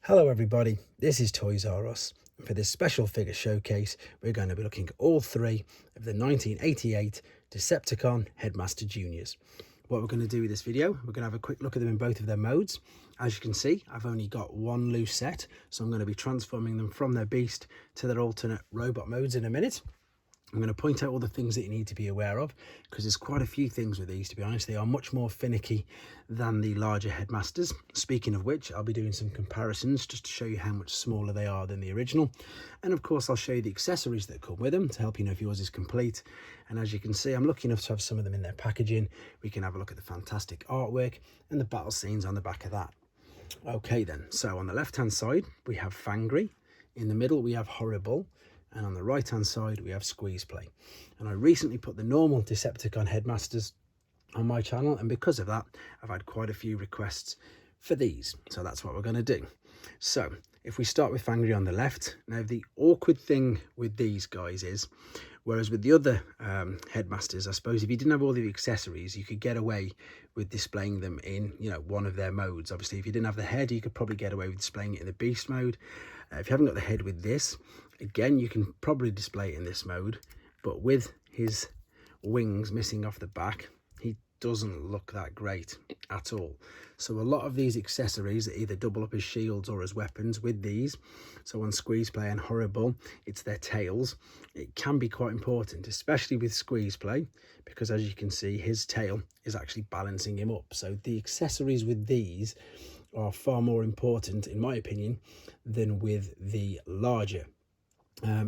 Hello everybody, this is Toys R Us. For this special figure showcase, we're going to be looking at all three of the 1988 Decepticon Headmaster Juniors. What we're going to do with this video, we're going to have a quick look at them in both of their modes. As you can see, I've only got one loose set, so I'm going to be transforming them from their beast to their alternate robot modes in a minute. I'm going to point out all the things that you need to be aware of, because there's quite a few things with these, to be honest. They are much more finicky than the larger Headmasters. Speaking of which, I'll be doing some comparisons just to show you how much smaller they are than the original. And of course, I'll show you the accessories that come with them to help you know if yours is complete. And as you can see, I'm lucky enough to have some of them in their packaging. We can have a look at the fantastic artwork and the battle scenes on the back of that. Okay then, so on the left-hand side, we have Fangry. In the middle, we have Horrible. And on the right hand side we have Squeeze Play. And I recently put the normal Decepticon Headmasters on my channel, and because of that I've had quite a few requests for these, so that's what we're going to do. So if we start with Fangry on the left, now the awkward thing with these guys is, whereas with the other Headmasters, I suppose if you didn't have all the accessories you could get away with displaying them in, you know, one of their modes. Obviously if you didn't have the head, you could probably get away with displaying it in the beast mode. If you haven't got the head with this, again you can probably display it in this mode, but with his wings missing off the back, he doesn't look that great at all. So a lot of these accessories either double up as shields or as weapons with these. So on Squeeze Play and Horrible, it's their tails. It can be quite important, especially with Squeeze Play, because as you can see, his tail is actually balancing him up. So the accessories with these are far more important, in my opinion, than with the larger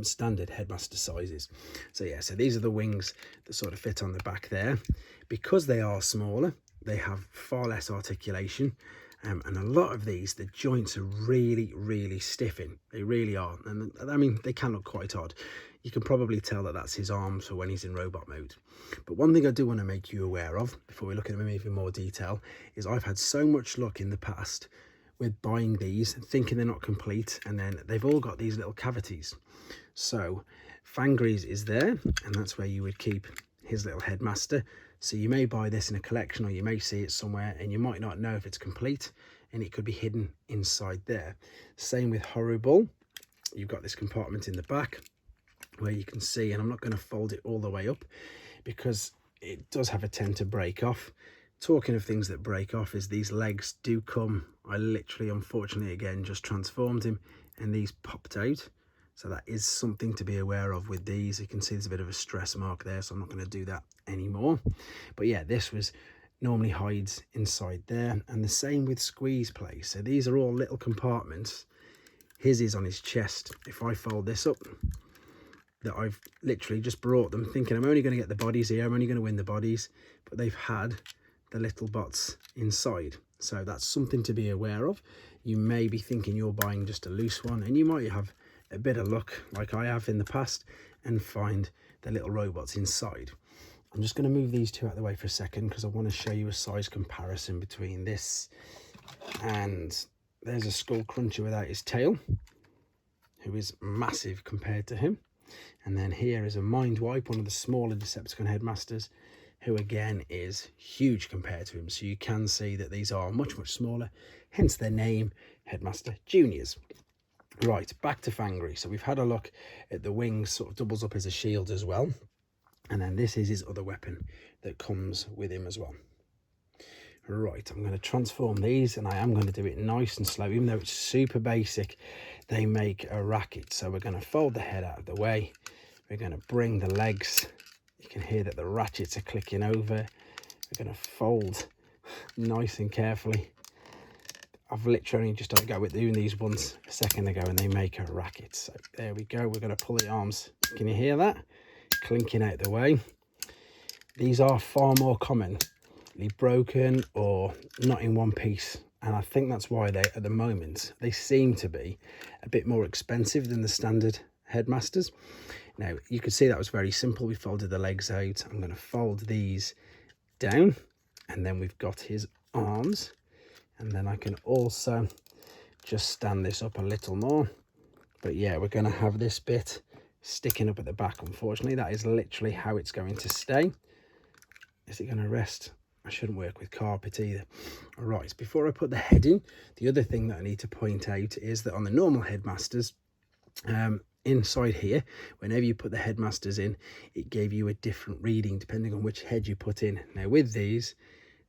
standard Headmaster sizes. So yeah, so these are the wings that sort of fit on the back there. Because they are smaller, they have far less articulation, and a lot of these, the joints are really stiffing. They really are, and I mean they can look quite odd. You can probably tell that that's his arms for when he's in robot mode. But one thing I do want to make you aware of before we look at them in even more detail is I've had so much luck in the past with buying these thinking they're not complete, and then they've all got these little cavities. So Fangry's is there, and that's where you would keep his little Headmaster. So you may buy this in a collection, or you may see it somewhere and you might not know if it's complete, and it could be hidden inside there. Same with Horrible. You've got this compartment in the back where you can see, and I'm not going to fold it all the way up because it does have a tend to break off. Talking of things that break off, is these legs do come, I literally unfortunately again just transformed him and these popped out. So that is something to be aware of with these. You can see there's a bit of a stress mark there, so I'm not going to do that anymore. But yeah, this was normally hides inside there, and the same with Squeeze Play. So these are all little compartments. His is on his chest. If I fold this up, that I've literally just brought them thinking I'm only going to get the bodies here, I'm only going to win the bodies, but they've had the little bots inside. So that's something to be aware of. You may be thinking you're buying just a loose one, and you might have a bit of luck like I have in the past and find the little robots inside. I'm just going to move these two out of the way for a second because I want to show you a size comparison between this, and there's a Skull Cruncher without his tail, who is massive compared to him. And then here is a Mind Wipe, one of the smaller Decepticon Headmasters, who again is huge compared to him. So you can see that these are much smaller, hence their name, Headmaster Juniors. Right, back to Fangry. So we've had a look at the wings, sort of doubles up as a shield as well. And then this is his other weapon that comes with him as well. Right, I'm going to transform these, and I am going to do it nice and slow. Even though it's super basic, they make a racket. So we're going to fold the head out of the way. We're going to bring the legs. You can hear that the ratchets are clicking over. We're going to fold nice and carefully. I've literally just done a go with doing these once a second ago, and they make a racket. So there we go. We're going to pull the arms. Can you hear that? Clinking out the way. These are far more commonly broken or not in one piece, and I think that's why they, at the moment, they seem to be a bit more expensive than the standard Headmasters. Now you can see that was very simple. We folded the legs out. I'm going to fold these down, and then we've got his arms. And then I can also just stand this up a little more. But yeah, we're going to have this bit sticking up at the back. Unfortunately, that is literally how it's going to stay. Is it going to rest I shouldn't work with carpet either. All right, before I put the head in, the other thing that I need to point out is that on the normal Headmasters, inside here, whenever you put the Headmasters in, it gave you a different reading depending on which head you put in. Now with these,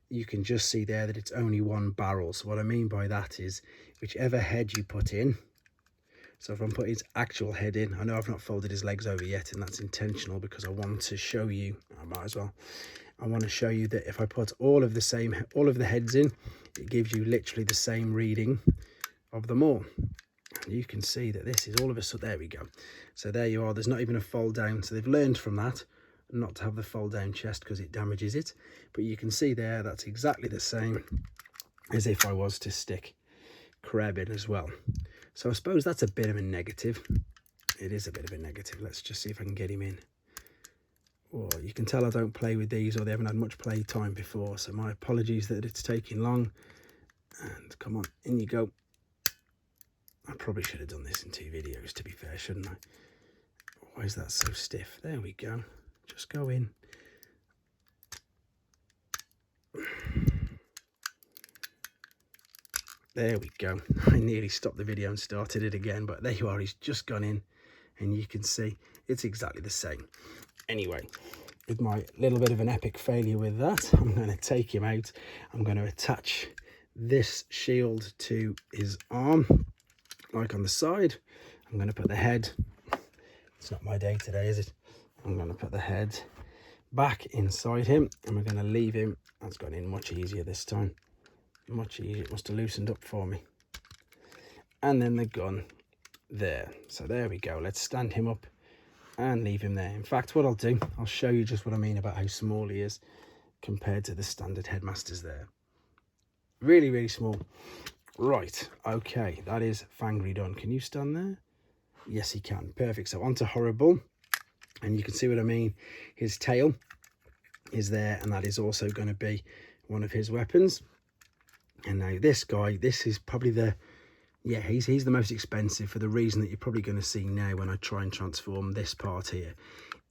you can just see there that it's only one barrel. So what I mean by that is whichever head you put in, so if I'm putting his actual head in, I know I've not folded his legs over yet, and that's intentional because I want to show you, I might as well, I want to show you that if I put all of the heads in, it gives you literally the same reading of them all. And you can see that this is all of a sudden, there we go. So there you are, there's not even a fold down. So they've learned from that not to have the fold down chest because it damages it. But you can see there, that's exactly the same as if I was to stick Crab in as well. So I suppose that's a bit of a negative. It is a bit of a negative. Let's just see if I can get him in. Oh, you can tell I don't play with these, or they haven't had much play time before. So my apologies that it's taking long. And come on, in you go. I probably should have done this in 2 videos, to be fair, shouldn't I? Why is that so stiff? There we go. Just go in. There we go. I nearly stopped the video and started it again, but there you are. He's just gone in, and you can see it's exactly the same. Anyway, with my little bit of an epic failure with that, I'm going to take him out. I'm going to attach this shield to his arm, like on the side. I'm going to put the head, it's not my day today, is it? I'm going to put the head back inside him, and we're going to leave him. That's gone in much easier this time. Much easier. It must have loosened up for me. And then the gun there. So there we go. Let's stand him up and leave him there. In fact, what I'll do, I'll show you just what I mean about how small he is compared to the standard Headmasters there. Really, really small. Right, okay, that is Fangry done. Can you stand there? Yes, he can. Perfect. So onto Horrible, and you can see what I mean. His tail is there, and that is also going to be one of his weapons. And now this guy, this is probably the, yeah, he's the most expensive for the reason that you're probably going to see now when I try and transform this part here.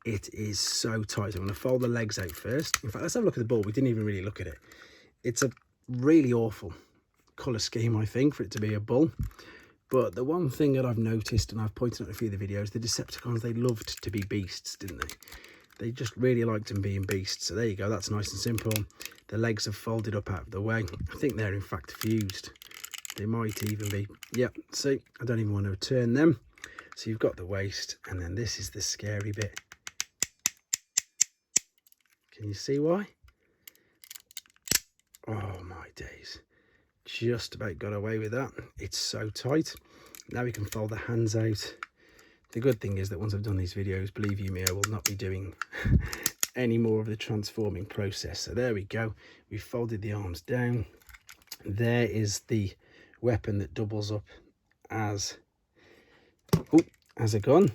It is so tight. I'm going to fold the legs out first. In fact, let's have a look at the ball. We didn't even really look at it. It's a really awful colour scheme, I think, for it to be a bull. But the one thing that I've noticed, and I've pointed out in a few of the videos, the Decepticons, they loved to be beasts, didn't they? They just really liked them being beasts. So there you go, that's nice and simple. The legs have folded up out of the way. I think they're in fact fused. They might even be, yep, see, I don't even want to turn them. So you've got the waist, and then this is the scary bit. Can you see why? Oh my days. Just about got away with that. It's so tight. Now we can fold the hands out. The good thing is that once I've done these videos, believe you me, I will not be doing any more of the transforming process. So there we go. We've folded the arms down. There is the weapon that doubles up as a gun.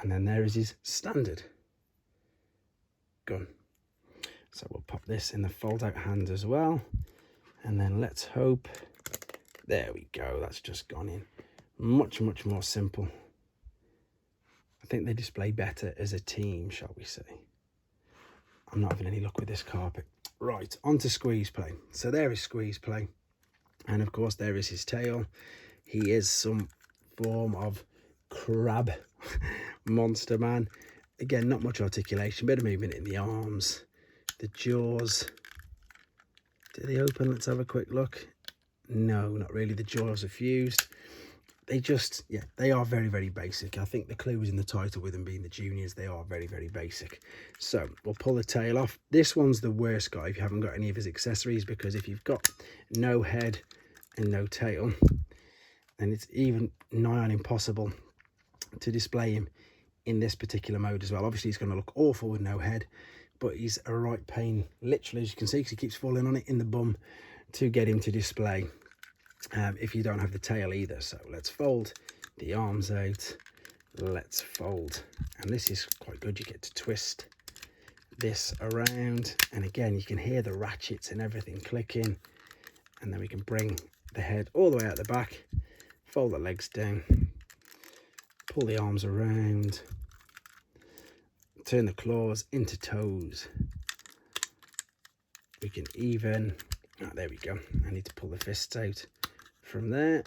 And then there is his standard gun. So we'll pop this in the fold out hand as well. And then let's hope, there we go, that's just gone in. Much, much more simple. I think they display better as a team, shall we say. I'm not having any luck with this carpet. Right, on to squeeze play. So there is squeeze play. And of course there is his tail. He is some form of crab monster man. Again, not much articulation, bit of movement in the arms. The jaws, do they open? Let's have a quick look. No, not really. The jaws are fused. They just, yeah, they are very, very basic. I think the clue is in the title with them being the juniors. They are very, very basic. So we'll pull the tail off. This one's the worst guy if you haven't got any of his accessories, because if you've got no head and no tail, then it's even nigh on impossible to display him in this particular mode as well. Obviously, he's going to look awful with no head, but he's a right pain, literally, as you can see, because he keeps falling on it in the bum to get him to display. If you don't have the tail either. So let's fold the arms out. Let's fold, and this is quite good. You get to twist this around, and again you can hear the ratchets and everything clicking, and then we can bring the head all the way out the back, fold the legs down, pull the arms around, turn the claws into toes, We can even, there we go. I need to pull the fists out from there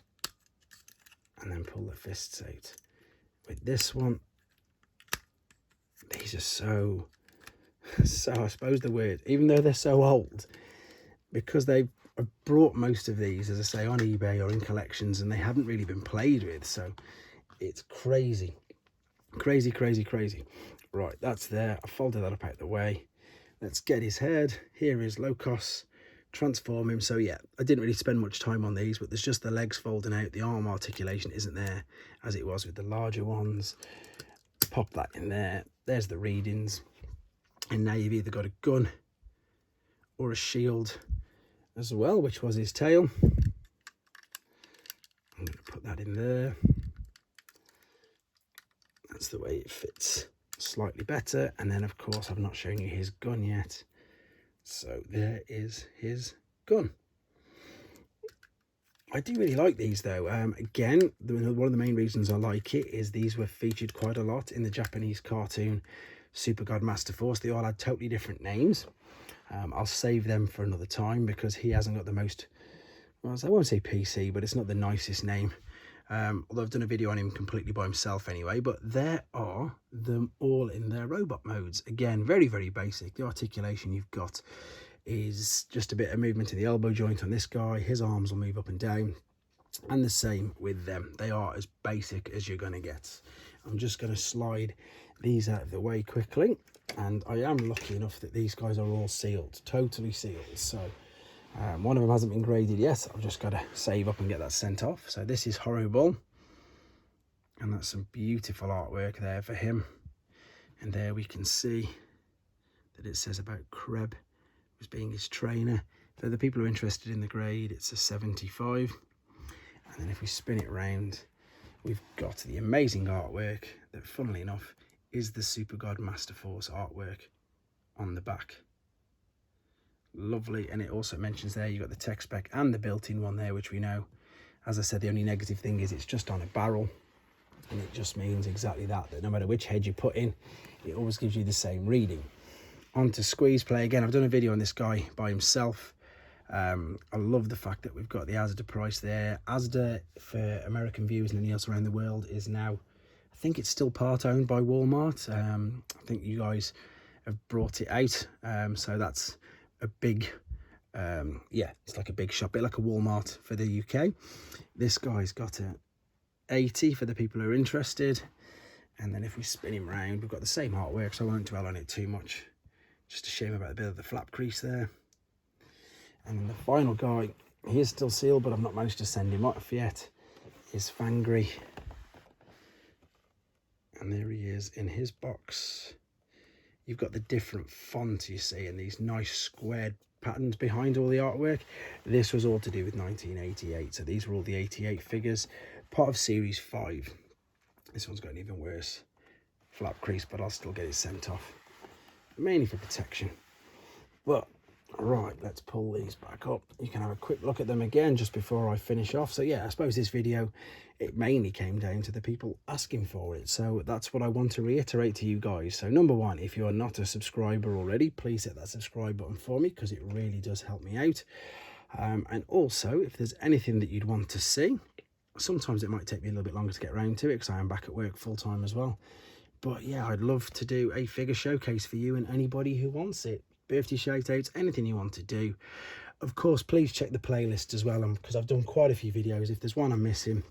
and then pull the fists out. With this one, these are so I suppose the word, even though they're so old, because they've brought most of these, as I say, on eBay or in collections, and they haven't really been played with, so it's crazy. Right, that's there. I folded that up out the way. Let's get his head. Here is Locos. Transform him. So yeah, I didn't really spend much time on these, but there's just the legs folding out. The arm articulation isn't there as it was with the larger ones. Pop that in there. There's the readings. And now you've either got a gun or a shield as well, which was his tail. I'm going to put that in there. That's the way it fits slightly better. And then, of course, I've not shown you his gun yet. So there is his gun. I do really like these, though. Again, one of the main reasons I like it is these were featured quite a lot in the Japanese cartoon Super God Master Force. They all had totally different names. I'll save them for another time because he hasn't got the most, well, I won't say PC, but it's not the nicest name. Although I've done a video on him completely by himself anyway. But there are them all in their robot modes. Again, very basic. The articulation you've got is just a bit of movement in the elbow joint on this guy. His arms will move up and down, and the same with them. They are as basic as you're going to get. I'm just going to slide these out of the way quickly, and I am lucky enough that these guys are all sealed, totally sealed. So one of them hasn't been graded yet. I've just got to save up and get that sent off. So this is Horrible, and that's some beautiful artwork there for him. And there we can see that it says about Kreb as being his trainer. For the people who are interested in the grade, it's a 75. And then if we spin it round, we've got the amazing artwork that, funnily enough, is the Super God Master Force artwork on the back. Lovely. And it also mentions there you've got the tech spec and the built-in one there, which we know, as I said, the only negative thing is it's just on a barrel, and it just means exactly that no matter which head you put in, it always gives you the same reading. On to squeeze play. Again, I've done a video on this guy by himself. I love the fact that we've got the Asda price there. Asda, for American viewers and anything else around the world, is now, I think it's still part owned by Walmart. I think you guys have brought it out. So that's a big, yeah, it's like a big shop, a bit like a Walmart for the UK. This guy's got a 80 for the people who are interested. And then if we spin him round, we've got the same artwork, so I won't dwell on it too much. Just a shame about a bit of the flap crease there. And then the final guy, he is still sealed, but I've not managed to send him off yet, is Fangry. And there he is in his box. You've got the different font, you see, and these nice squared patterns behind all the artwork. This was all to do with 1988, so these were all the 88 figures, part of Series 5. This one's got an even worse flap crease, but I'll still get it sent off, mainly for protection. But right, let's pull these back up. You can have a quick look at them again just before I finish off. So yeah, I suppose this video, it mainly came down to the people asking for it. So that's what I want to reiterate to you guys. So number one, if you are not a subscriber already, please hit that subscribe button for me, because it really does help me out. And also, if there's anything that you'd want to see, sometimes it might take me a little bit longer to get around to it because I am back at work full-time as well. But yeah, I'd love to do a figure showcase for you and anybody who wants it. Birthday shout-outs, anything you want to do. Of course, please check the playlist as well, because I've done quite a few videos. If there's one I'm missing,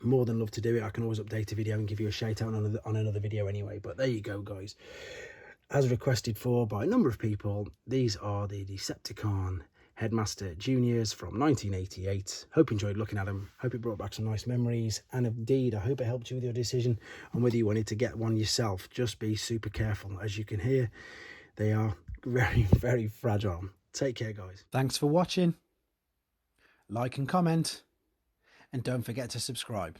more than love to do it. I can always update a video and give you a shout-out on another video anyway. But there you go, guys. As requested for by a number of people, these are the Decepticon Headmaster Juniors from 1988. Hope you enjoyed looking at them. Hope it brought back some nice memories. And indeed, I hope it helped you with your decision on whether you wanted to get one yourself. Just be super careful. As you can hear, they are very fragile. Take care, guys. Thanks for watching. Like and comment. And don't forget to subscribe.